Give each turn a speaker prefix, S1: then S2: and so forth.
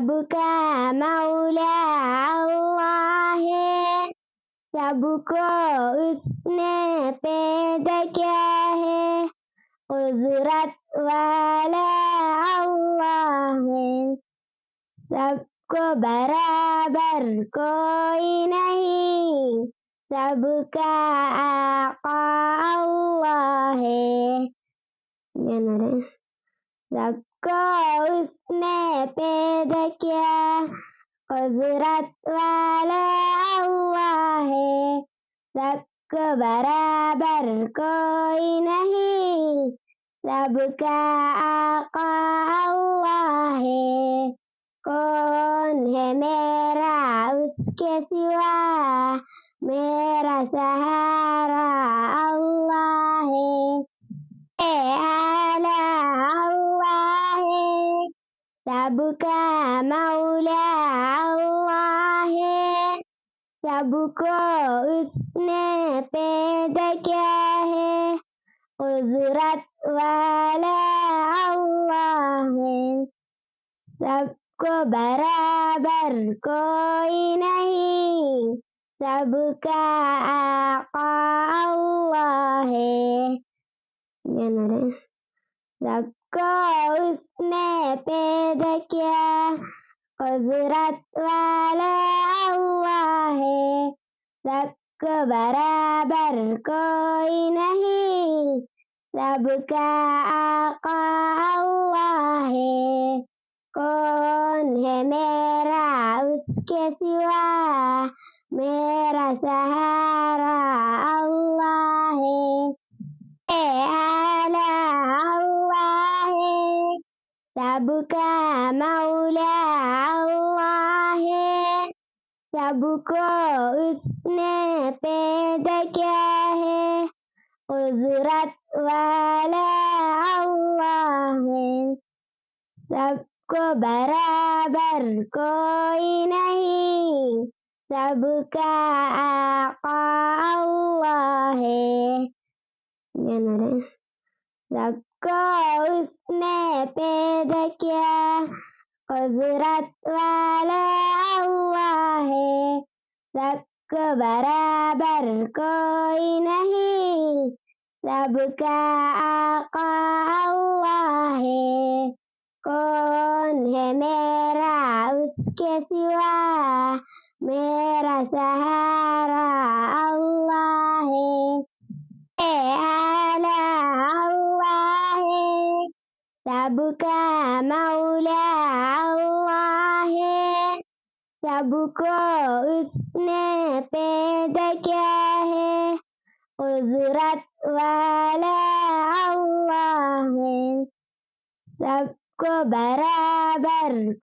S1: सबका मौला अल्लाह है, सबको उसने पैदा किया है। कुदरत वाला अल्लाह है, सबको बराबर कोई नहीं, सबका आका अल्लाह है। सबको उसने पैदा किया, कुदरत वाला अल्लाह है, सबको बराबर कोई नहीं, सबका आका अल्लाह है। कौन है मेरा उसके सिवा, मेरा सहारा अल्लाह है। आला अल्लाह है, सबका मौला अल्लाह है, सबको उसने पैदा किया है। कुदरत वाला अल्लाह है, सबको बराबर कोई नहीं, सबका आका अल्लाह है। सबको उसने पैदा किया, कुदरत वाला अल्लाह है, सबको बराबर कोई नहीं, सबका आका अल्लाह है। कौन है मेरा उसके सिवा, मेरा सहारा अल्लाह है। आला अल्लाह है, सबका मौला अल्लाह है, सबको उसने पैदा किया है। कुदरत वाला अल्लाह है, सबको बराबर कोई नहीं, सबका आका अल्लाह है। सबको उसने पैदा किया, कुदरत वाला अल्लाह है, सबको बराबर कोई नहीं, सबका आका अल्लाह है। कौन है मेरा उसके सिवा, मेरा सहारा अल्लाह है। आला अल्लाह है, सबका मौला अल्लाह है, सबको उसने पैदा किया है। कुदरत वाला अल्लाह है, सबको बराबर